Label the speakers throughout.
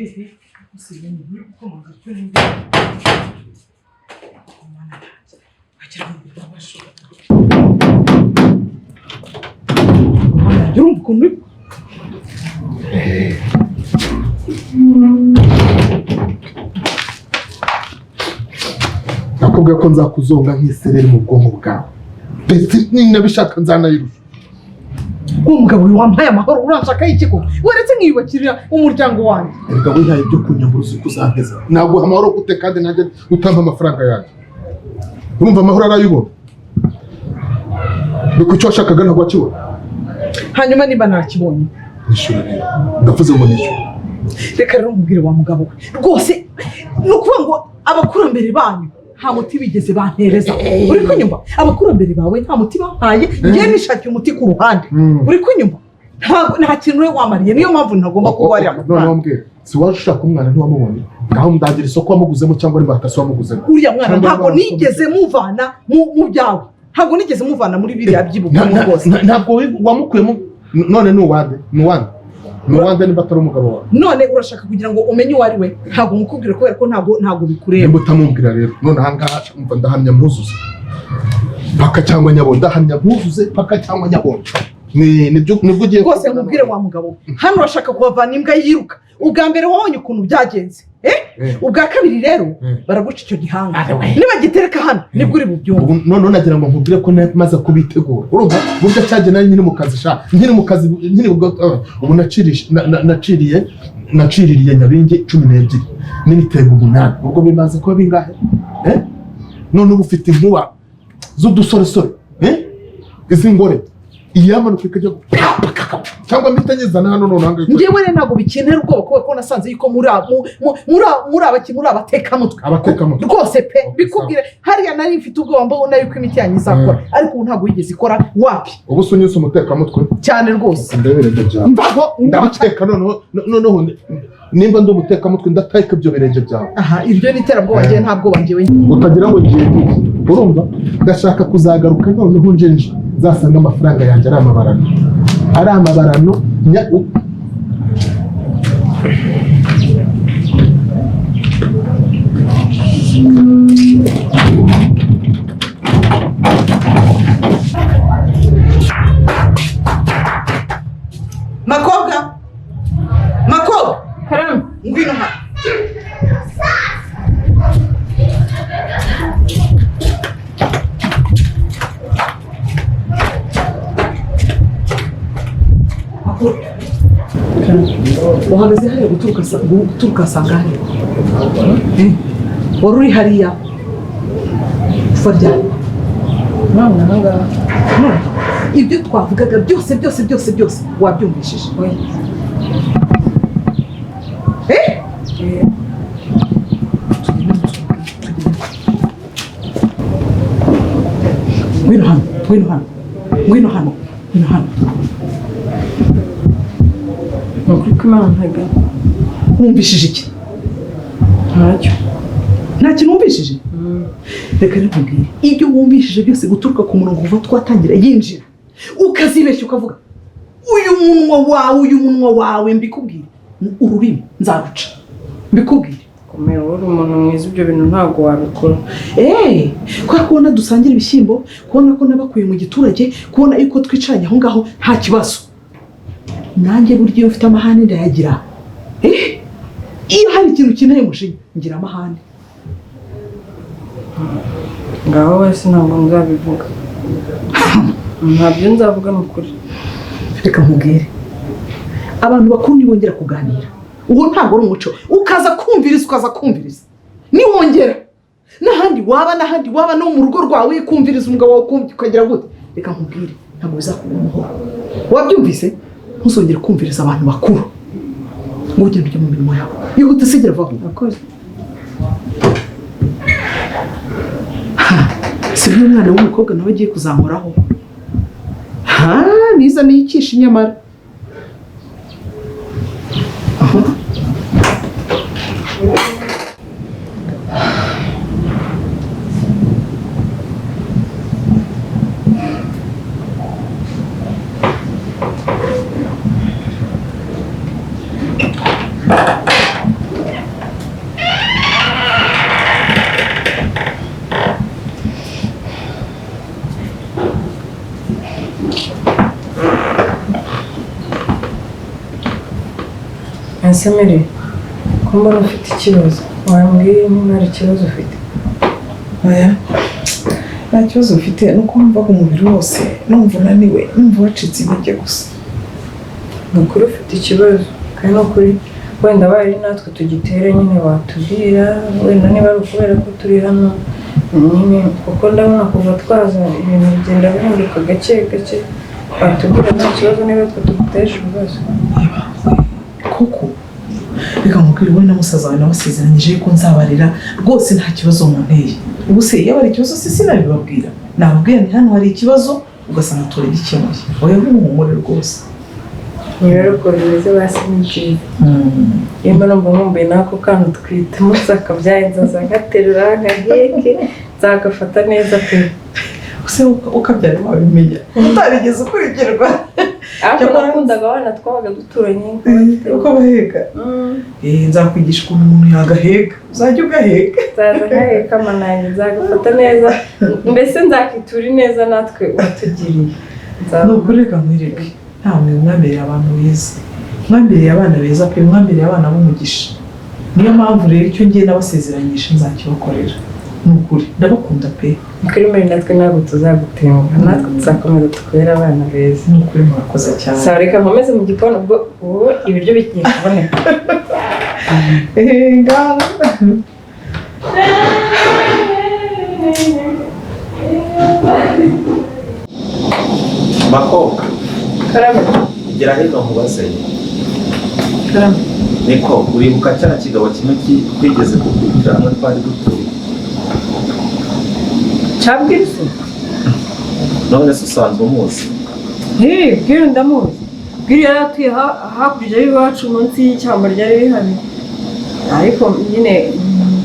Speaker 1: hehe usiye ni uko mu gato ni umwana wagira ngo babasho yumva ukuntu
Speaker 2: nakubwiye ko nzakuzonga nk'isereri mu bwonko bwawe ndetse ninabishaka nzanayirusha.
Speaker 1: umugabo wampaye amahoro urashaka ikigo weretse nkiyubakirira umuryango wanjye.
Speaker 2: Erega wihaye ibyo kunyambura uzi kuzampeza naguha amahoro gute kandi najye utampa amafaranga yanjye? Urumva amahoro arayibona biko icyo washakaga ntabwo wakibona.
Speaker 1: Hanyuma niba nakibonye
Speaker 2: nishyura rero ndavuze ngo nishyura.
Speaker 1: Reka rero umubwire wa mugabo rwose ni ukuvuga ngo abakurambere banyu nta muti bigeze bantereza. Uri kunyumva? Abakurambere bawe nta muti bampaye ngiye nishakiye umuti ku ruhande. Uri kunyumva? Nta kintu we wamariye niyo mpamvu ntagomba kuba ari amafaranga.
Speaker 2: None mbwira si waje ushaka umwana ntiwamubonye ngaho ndagira isoko wamuguzemo cyangwa ari bakasi wamuguzemo.
Speaker 1: Uriya mwana ntabwo nigeze muvana mu byawe, ntabwo nigeze muvana muri biriya by'ibukungu rwose.
Speaker 2: Ntabwo wamukuyemo. None nuwande niba atari umugabo wawe.
Speaker 1: None urashaka kugira ngo umenye uwo ari we ntabwo mukubwira kubera ko ntabwo bikureba.
Speaker 2: Nimba utamubwira rero none ahangaha umva ndahamya mpuzuze paka cyangwa nyabonda, ndahamya mpuzuze paka cyangwa nyabonda. Nibyo ugiye
Speaker 1: rwose mubwire wa mugabo hano urashaka kubavana imbwa yiruka. Ubwa mbere wabonye ukuntu byagenze ubwa kabiri rero baraguca icyo gihanga niba gitereka hano nibwo uri bubyumva.
Speaker 2: None nagira ngo nkubwire ko maze kubitegura. Urumva burya cyage nari nyine mu kazi nyine ubu naciririye Nyabingi 12 n'ibitego 8 ubwo bimaze kuba bingahe none ubu ufite inkuba z'udusoresore izi ngore iyamanuka ikajya cyangwa mitanyezana hano none hanga.
Speaker 1: Ngewe rero ntabwo bikintera ubwoba ko nasanze yuko muri abatekamutwe rwose pe bikubwire hariya nari mfite ubwoba mbona yuko imiti yanyu izakora ariko ubu ntabwo yigeze ikora. Wapi
Speaker 2: ubu sunyuse umutekamutwe cyane
Speaker 1: rwose
Speaker 2: ndabereye cyane ndabiteka noneho nimba ndi umutekamutwe ndatayika ibyo birenge byawe.
Speaker 1: Aha ibyo ni iterabwoba ngewe ntabwo bangewe
Speaker 2: utagira ngo ngiye urumva ndashaka kuzagaruka noneho njenje zasanga amafaranga yanjye ari amabarano
Speaker 1: Makobwa ngwino hano. Wahagaze hariya guturuka asanga hariya wari uri hariya ufa ryari? Ibyo twavugaga byose wabyumvishije? Ngwino hano wumvishije iki? Nta kintu wumvishije? Reka rero nkubwire ibyo wumvishije byose guturuka ku murongo uva twatangira yinjira ukazibeshya ukavuga uyu munwa wawe mbikubwire ururimi nzaruca mbikubwire.
Speaker 3: Komera uri umuntu mwiza ibyo bintu ntabwo wabikora.
Speaker 1: Kwa kubona dusangira ibishyimbo, kubona ko nabakuye mu giturage, kubona yuko twicaranye aho ngaho nta kibazo. Nanjye buryo iyo ufite amahane ndayagira. Iyo hari ikintu ukeneye mushinya ngira amahane.
Speaker 3: Ngaho wese ntabwo nzabivuga. Ntabyo nzavuga n'ukuri.
Speaker 1: Reka nkubwire abantu bakuru nibongera kuganira uwo ntabwo ari umuco ukaza kumviriza niwongera n'ahandi waba no mu rugo rwawe kumviriza umugabo wawe ukagira gute. Reka nkubwire ntabwo bizakuba amahoro. Wabyumvise? Ntuzongere kumviriza abantu bakuru ngo ugende ujye mu mirimo yawe. Yihute sigera vaho.
Speaker 3: Akoze
Speaker 1: si umwana w'umukobwa nawe agiye kuzamuraho niza niyikisha inyamara.
Speaker 3: Ansemere, ko mbona ufite ikibazo wambwiye niba hari ikibazo ufite.
Speaker 1: Oya, nta kibazo mfite ni uko numva ku mubiri wose numva unaniwe numva wacitse intege gusa.
Speaker 3: Ni ukuri ufite ikibazo kandi ni ukuri wenda bari natwe tugitera nyine watubwira wenda niba ari ukubera ko turi hano nyine kuko ndabona kuva twaza ibintu bigenda bihinduka gake gake watubwira nta kibazo niba twe tuguteje ibibazo.
Speaker 1: Koko reka nkubwire wowe na musaza wawe nabasezeranyije ko nzabarira rwose nta kibazo munteye. Ubu se iyo bari ikibazo se sinabibabwira nababwira ni hano hari ikibazo ugasanga turagikemuye. Oya nk'umuhumure rwose.
Speaker 3: Niba rero ko bimeze basi ni byiza. Iyo mbona nkumbuye n'ako kana twita musaka byayenza nzagaterura nkaheke nzagafata neza pe.
Speaker 1: Use ukabyara wabimenya utarigeze ukurikirwa.
Speaker 3: Ariko nakundaga abana twabaga duturanye
Speaker 1: uko abaheka. Nzakwigisha ukuntu umuntu yagaheka uzajya ugaheka.
Speaker 3: Nzaza nkaheka amanange nzagafata neza mbese nzakitura neza natwe watugiriye.
Speaker 1: Nukuri reka nkwereke ntamwe mwambereye abantu beza mwambereye abana beza pe mwambereye abana b'umugisha. Niyo mpamvu rero icyo ngiye nabasezeranyije nzakibakorera. Nukuri ndabakunda pe.
Speaker 3: Mukuri muri natwe ntabwo tuzagutenguha natwe tuzakomeza tukubera abana beza.
Speaker 1: Nukuri murakoze cyane.
Speaker 3: Sawa reka nkomeze mu gikoni ubwo ubu ibiryo bigiye kuboneka.
Speaker 1: Ngaho
Speaker 4: Makobwa
Speaker 3: Karame.
Speaker 4: gera hino nkubaze.
Speaker 3: Karame.
Speaker 4: Niko uribuka cya kigabo kimwe twigeze kukurikira hamwe twari dutuye?
Speaker 3: Cyabwirse?
Speaker 4: None se usanzwe umuzi?
Speaker 3: Bwira ndamuzi. Bwira yari atuye hakurya y'iwacu munsi y'ishyamba ryari rihari. Ariko nyine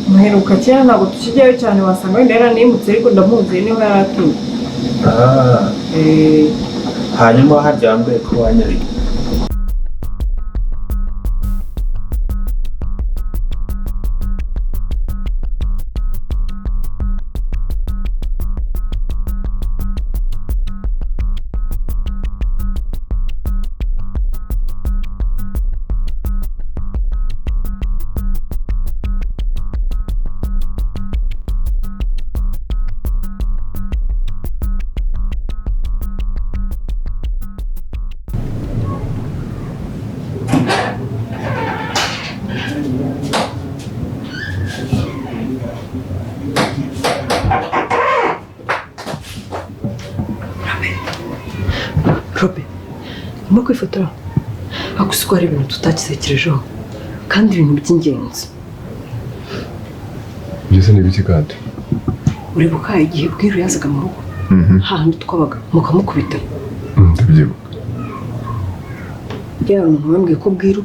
Speaker 3: muheruka kera ntabwo tukijyayo cyane wasanga wenda yaranimutse ariko ndamuzi niho yari atuye.
Speaker 4: Hanyuma harya wambaye ko wanyari.
Speaker 5: Robe, urimo kwifotora? Gusa ko hari ibintu tutagisekerejeho kandi ibintu by'ingenzi.
Speaker 6: Byose ni ibiki kandi?
Speaker 5: Uribuka igihe Bwiru yazaga mu rugo hahandi twabaga mukamukubita?
Speaker 6: Ndabyibuka.
Speaker 5: Byari umuntu wambwiye ko Bwiru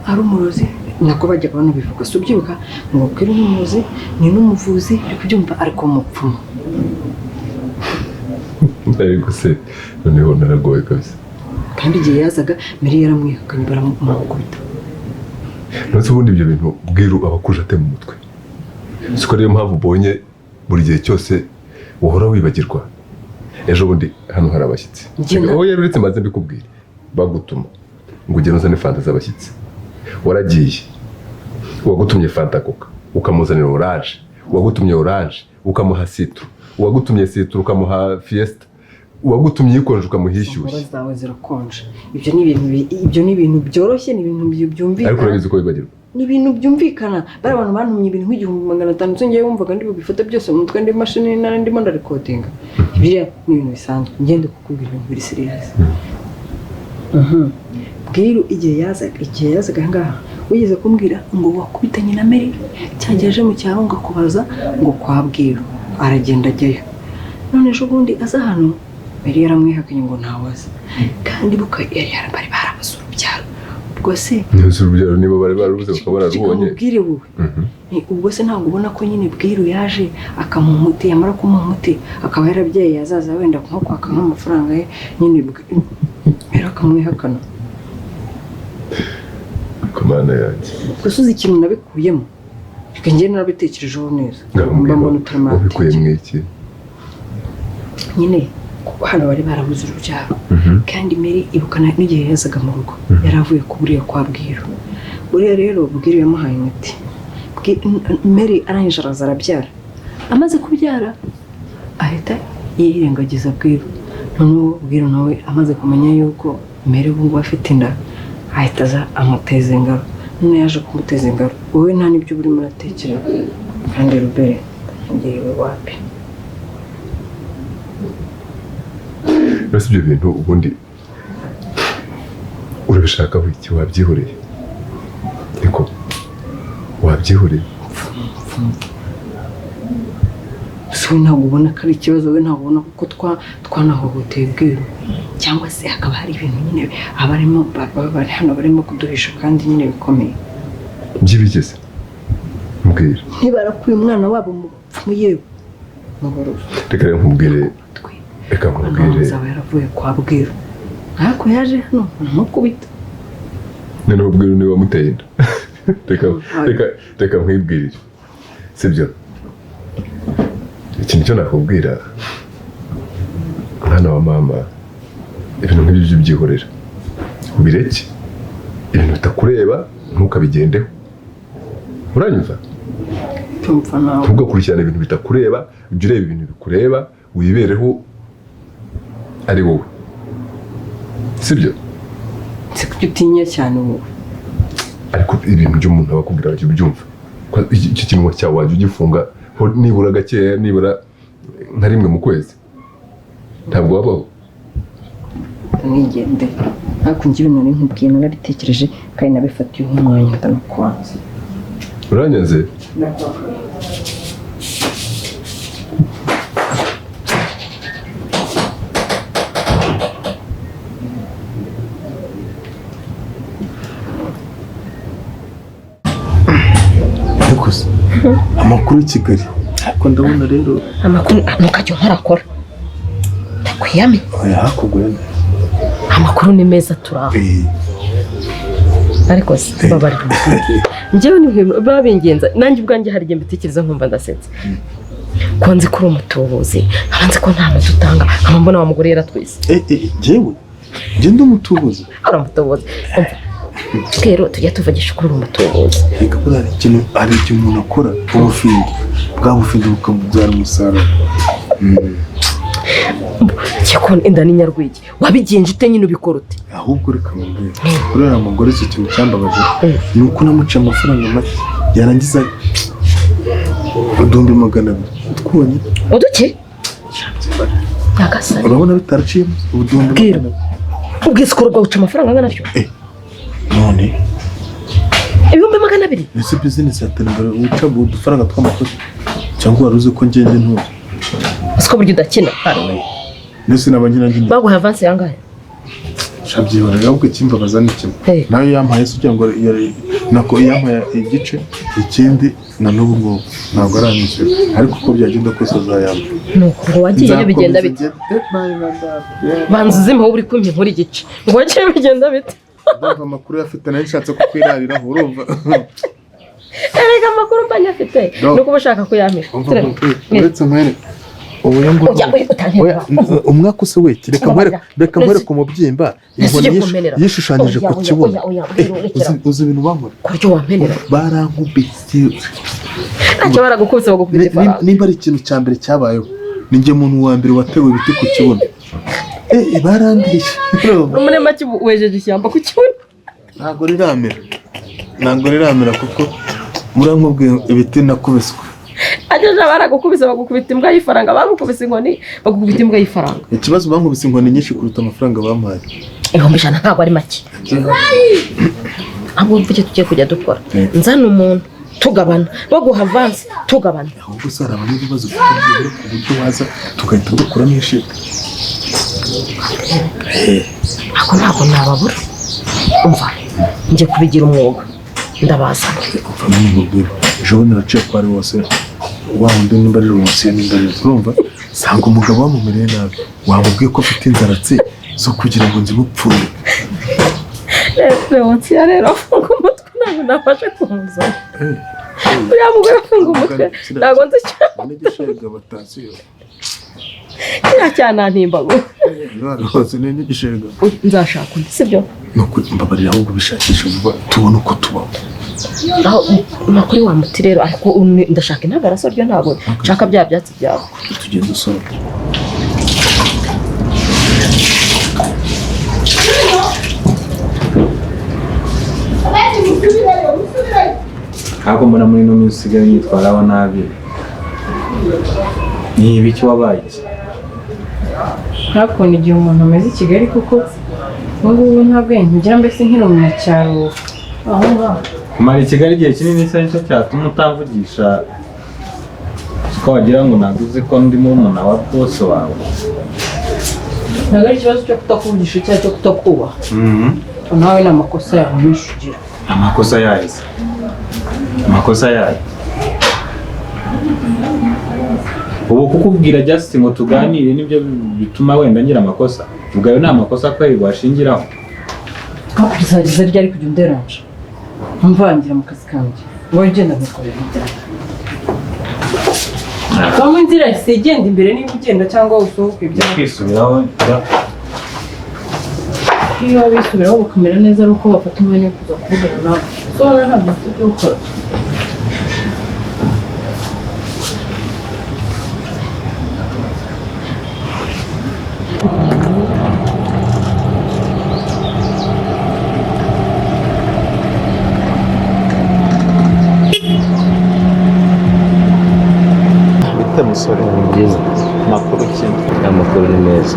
Speaker 5: ari umurozi nako bajyaga banabivuga. Si ubyibuka ngo Bwiru ni umurozi ni n'umuvuzi uri kubyumva ariko mupfumu.
Speaker 6: Ariko se noneho naragoye kabisa.
Speaker 5: Kandi igihe yazaga mbere yaramwihakanye baramukubita.
Speaker 6: Nose ubundi ibyo bintu Bwiru abakuje ate mu mutwe. Siko ariyo mpamvu ubonye buri gihe cyose uhora wibagirwa. Ejo bundi hano hari abashyitsi. Aho yari uretse maze mbikubwira. Bagutuma ngo ugende uzane fanta z'abashyitsi. Waragiye. Wagutumye fanta coca ukamuzanira orange. Wagutumye orange ukamuha citro. Wagutumye citro ukamuha fiesta. Wagutumye yikonje ukamuhishyushye.
Speaker 5: Inkuru zawe zirakonje. Ibyo ni ibintu byoroshye ni ibintu byumvikana.
Speaker 6: Ariko urabizi ko wibagirwa.
Speaker 5: Ni ibintu byumvikana. Bari abantu bantumye ibintu nk'igihumbi 500 ngiye wumvaga ndi bifata byose mu mutwe ndi mashini ndimo ndarekodinga. Ibyo ni ibintu bisanzwe. Ngende kukubwira ibintu biri serious. Bwiru igihe yazaga ngaha wigeze kumbwira ngo wakubitanye na Mary cyageje mu cyaro ngo kubaza ngo kwa Bwiru aragenda ajyayo. None ejo bundi aza hano Mary yaramwihakanye ngo ntawaza kandi buka yari bari barabasura ubyaro. Ubwo se
Speaker 6: urubyaro niba bari barubuze bakabara rubonye.
Speaker 5: Ubwire wowe. Ubwo se ntabwo ubona ko nyine Bwiru yaje akamuhumuti yamara kumuhumuti akaba yarabyaye yazaza wenda nko kwaka nk'amafaranga ye nyine Mary akamwihakana.
Speaker 6: Komana yanjye.
Speaker 5: Gusuza ikintu nabikuyemo. Reka njye narabitekerejeho neza.
Speaker 6: Mbona utarama. Ubikuye mu iki?
Speaker 5: Nyine kuko hano bari barabuze urubyaro kandi Mary ibukana n'igihe yazaga mu rugo yari avuye ku buriya kwa Bwiru. Buriya rero Bwiru yamuhaye imiti. Mary arangije araza arabyara, amaze kubyara ahita yirengagiza Bwiru. Noneho Bwiru nawe amaze kumenya yuko Mary ubu afite inda ahita aza amuteza ingaro. None yaje kumuteza ingaro, wowe nta n'ibyo urimo uratekereza kandi Robert ngiye wapi?
Speaker 6: Mbese ibyo bintu ubundi urabishakaho iki? Wabyihoreye niko wabyihoreye?
Speaker 5: So ntabwo ubona ko ari ikibazo, we ntabwo ubona ko twanahohoteye Bwiru, cyangwa se hakaba hari ibintu nyine abarimo bari hano barimo kuduhisha kandi nyine bikomeye
Speaker 6: byibigeze? Mbwira.
Speaker 5: Ntibarakuye umwana wabo mu bapfumu yewe muboro.
Speaker 6: Reka nkubwire,
Speaker 5: Azaba yaravuye kwa Bwiru ariko yaje hano ntamukubita.
Speaker 6: Noneho Bwiru niwe wamuteye inda. Reka nkwibwirire, sibyo? Ikintu cyo nakubwira, mwana wa mama, ibintu nk'ibyo byihorera ubireke. Ibintu bitakureba ntukabigendeho, uranyumva? Ntugakurikirane ibintu bitakureba, ujye ureba ibintu bikureba, wibereho ari wowe, sibyo?
Speaker 5: Sikuti utinya cyane wowe.
Speaker 6: Ariko ibintu by'umuntu abakubwira bajya ubyumva. Icyo kintu cyawe wajya ugifunga nibura gakeya, nibura nka rimwe mu kwezi. Ntabwo wabaho.
Speaker 5: Nigende ariko njye ibintu nari nkubwiye narabitekereje kandi nabifatiye umwanya ndanakwanze.
Speaker 6: Uranyanze?
Speaker 2: Amakuru Kigali ariko ndabona rero
Speaker 7: amakuru ntukajya ntarakora ndakwiyame.
Speaker 2: Yakugwenda
Speaker 7: amakuru ni meza turaho ariko se babarira njyewe ni ibintu babingenza nanjye ubwanjye hari igihe mbitekereza nkumva ndasetse ko nzi ko uri umutubuzi abanze ko nta muntu utanga nkaba mbona wa mugore yaratwise.
Speaker 2: Njyewe ndi umutubuzi?
Speaker 7: Ari umutubuzi rero tujya tuvugisha kuri umutubuzi.
Speaker 2: Reka buriya hari ikintu umuntu akora ubufindo bwa bufindo bukamubyara umusaruro.
Speaker 7: Cyakon inda ni nyarwigi wabigenje ute nyine ubikora ute?
Speaker 2: Ahubwo reka mbere buriya mugore icyo kintu cyambabaje ni uko namuca amafaranga make yarangiza udumbi magana abiri twonye
Speaker 7: uduke nyagasani
Speaker 2: urabona bitaraciyemo udumbi magana abiri.
Speaker 7: Ubwise ko rwawuca amafaranga angana atyo
Speaker 2: none
Speaker 7: ibihumbi magana abiri?
Speaker 2: ese business yatera imbere uca udufaranga tw'amakosa cyangwa wari uzi ko ngende ntuzi?
Speaker 7: Siko buryo udakina
Speaker 2: nese nabanyina ngine
Speaker 7: baguha avance yangahe?
Speaker 2: Shabyibara ahubwo kimbabaza ni kimwe nayo yampaye se cyangwa nako yampaye igice ikindi na n'ubu ngo ntabwo aranyishyura ariko uko byagenda kose azayamba.
Speaker 7: Nuko ngo wagiye bigenda bite? Banza uzima uri kumpa inkuru igice ngo wagiye bigenda bite?
Speaker 2: Ndumva amakuru yafite nayo nshatse kukwirariraho urumva.
Speaker 7: Erega amakuru mbanye afite nuko bashaka kuyamira.
Speaker 2: Uretse mwere umwaka use we reka nkwereke umubyimba yishushanyije ku kibuno. Uzi ibintu bankora
Speaker 7: kuryo wampenera
Speaker 2: barankubise
Speaker 7: ntacyo baragukubise bagukubise ifaranga.
Speaker 2: Nimba ari ikintu cya mbere cyabayeho ni njye muntu wa mbere watewe ibiti ku kibuno. Barandishye
Speaker 7: umurema wejeje ishyamba ku kibuno.
Speaker 2: Ntabwo riramera kuko murankubwiye ibiti nakubiswe.
Speaker 7: Ajeje baragukubise bagukubita imbwa y'ifaranga, bagukubise inkoni bagukubita imbwa y'ifaranga.
Speaker 2: Ikibazo bankubise inkoni nyinshi kuruta amafaranga bampaye.
Speaker 7: Ibihumbi 100 ntabwo ari make. Abo mvuge tugiye kujya dukora nzana umuntu tugabana baguha avance tugabana.
Speaker 2: Ahubwo sara abantu ibibazo byo ku buryo waza tugahita dukuramo ishiti.
Speaker 7: Ako ntabwo nababura umva nje kubigira umwuga ndabaza
Speaker 2: ejo naraciye kwa ari wose wa wundi nimba ari wose nimba ari urumva sanga umugabo wamumereye nabi wamubwiye ko afite inzaratsi zo kugira ngo nzimupfure.
Speaker 7: Wonsi rero afunga umutwe ntabwo nafashe kumuzana uriya mugore afunga umutwe ntabwo nzi cyane
Speaker 2: nigishega batasiyo
Speaker 7: kiriya cyanantimba ngo
Speaker 2: rwose ni n'igishega
Speaker 7: nzashaka undi sibyo
Speaker 2: ni ukuri mbabarira ahubwo bishakisha vuba tubone uko tubaho
Speaker 7: aho makuru wa muti rero ariko ndashaka intagaraso ryo ntabwo nshaka bya byatsi byawe
Speaker 2: tugenda usoma
Speaker 8: ntabwo mbona muri ino minsi usigaye yitwaraho nabi ni ibiki wabaye
Speaker 3: ntakunda igihe umuntu ameze i Kigali kuko ubu ngubu nta bwenge ugira mbese nkiri umunyacyaro aho ngaho
Speaker 8: kumara i Kigali igihe kinini se nicyo cyatuma utamvugisha ko wagira ngo ntabwo uzi ko ndi murumuna wa bose wawe
Speaker 3: ntabwo ari ikibazo cyo kutakuvugisha cyangwa cyo kutakubaha nawe ni amakosa yawe menshi ugira
Speaker 8: amakosa yayo se amakosa yayo ubu kukubwira just ngo tuganire nibyo bituma wenda ngira amakosa ubwo ayo ni amakosa ko washingiraho
Speaker 3: kuzageza ryari kujya underanje mvangira mu kazi kanjye wowe ugenda nkukorera ibyawe vamo inzira yahise igenda imbere niba ugenda cyangwa usohoke ibyawe
Speaker 8: kwisubiraho
Speaker 3: iyo wabisubiraho bakamera neza ari uko bafata umwanya wo kuza kuvugana nawe sohora ntabwo ufite ibyo gukora
Speaker 4: bite musore
Speaker 9: byiza
Speaker 4: makuru ki
Speaker 9: amakuru ni meza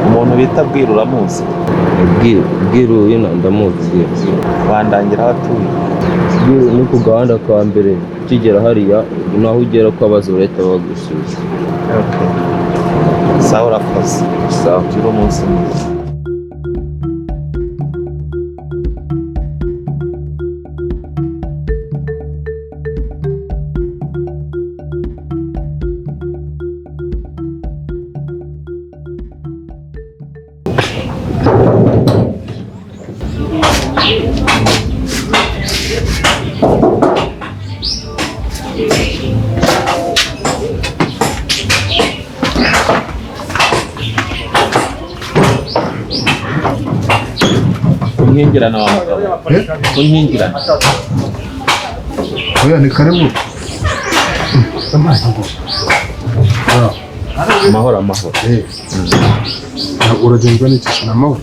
Speaker 4: umuntu bita Bwiru uramuzi
Speaker 9: Bwiru yino ndamuzi
Speaker 4: wandangira aho atuye
Speaker 9: Bwiru ni ku gahanda ka mbere ukigera hariya naho ugera ko abaza leta bagusubiza
Speaker 4: okay sawa urakoze
Speaker 9: sawa
Speaker 4: gira umunsi mwiza kunkingirana wa mugabo kunkingirana
Speaker 2: oya ni karibu
Speaker 4: amahoro amahoro
Speaker 2: uragenzwa n'iki n'amahoro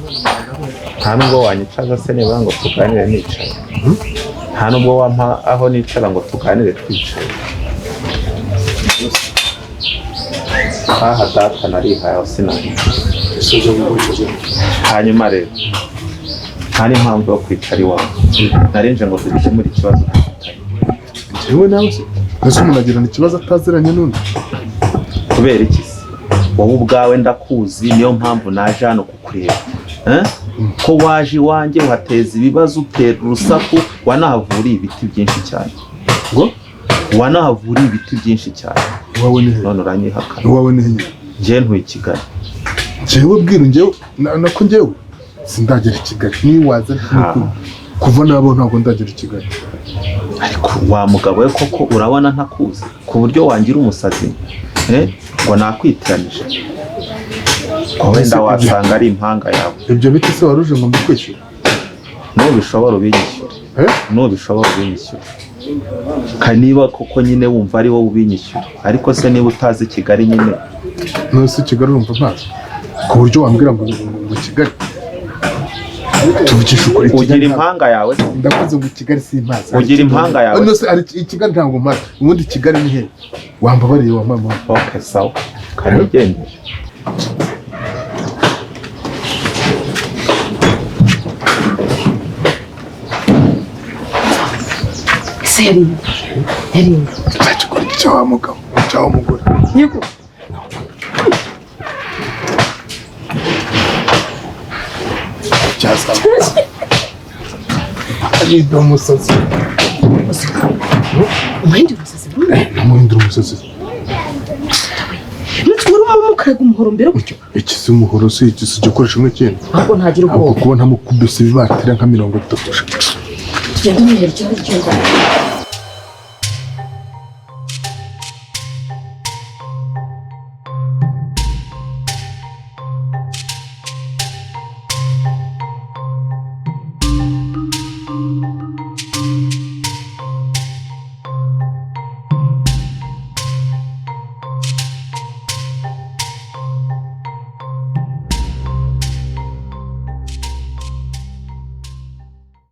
Speaker 4: nta nubwo wanyicaza se niba ngo tuganire nicaye nta nubwo wampa aho nicara ngo tuganire twicaye aha data narihaye aho sinari hanyuma rero nta n'impamvu yo kwicara iwawe narinje ngo dukemure ikibazo
Speaker 2: yewe nawe se ese umuntu agirana ikibazo ataziranye n'undi
Speaker 4: kubera iki se wowe ubwawe ndakuzi niyo mpamvu naje hano kukureba ko waje iwanjye uhateza ibibazo utera urusaku wanahavuriye ibiti byinshi cyane
Speaker 2: ngo
Speaker 4: wanahavuriye ibiti byinshi cyane
Speaker 2: iwawe ni he
Speaker 4: none uranyihakana
Speaker 2: iwawe ni he
Speaker 4: njyewe ntuye i Kigali
Speaker 2: njyewe Bwiru njyewe nako njyewe sindagera i Kigali niwaza kuva nabo ntabwo ndagera i Kigali
Speaker 4: ariko wa mugabo we koko urabona ntakuzi ku buryo wangira umusazi ngo nakwitiranije ko wenda wasanga ari impanga yawe
Speaker 2: ibyo biti se waruje ngo mbikwishyure
Speaker 4: nubishobora ubinyishyure nubishobora ubinyishyure kandi niba koko nyine wumva ari wowe ubinyishyura ariko se niba utazi Kigali nyine
Speaker 2: nose Kigali urumva mpazi ku buryo wambwira ngo Kigali tuvugisha ukuri
Speaker 4: ugira impanga yawe
Speaker 2: ndakuze ngo Kigali si impazi
Speaker 4: ugira impanga yawe
Speaker 2: nose ari Kigali ntabwo mpazi ubundi Kigali ni he wambabariye wa mama
Speaker 4: okay sawa kandi gende
Speaker 7: seri
Speaker 2: cyawa mugabo cyawa mugore
Speaker 7: yego
Speaker 2: cyasa ari do musazi
Speaker 7: umuhindura umusazi
Speaker 2: umuhindura umusazi
Speaker 7: nutwara umukaraga umuhoro mbere gutyo
Speaker 2: iki si umuhoro si iki si igikoresho nk'ikindi
Speaker 7: ahubwo ntagira ubwoba
Speaker 2: kuba ntamukubise bibatira nka 30
Speaker 7: tugenda umwiherero cyangwa icyumba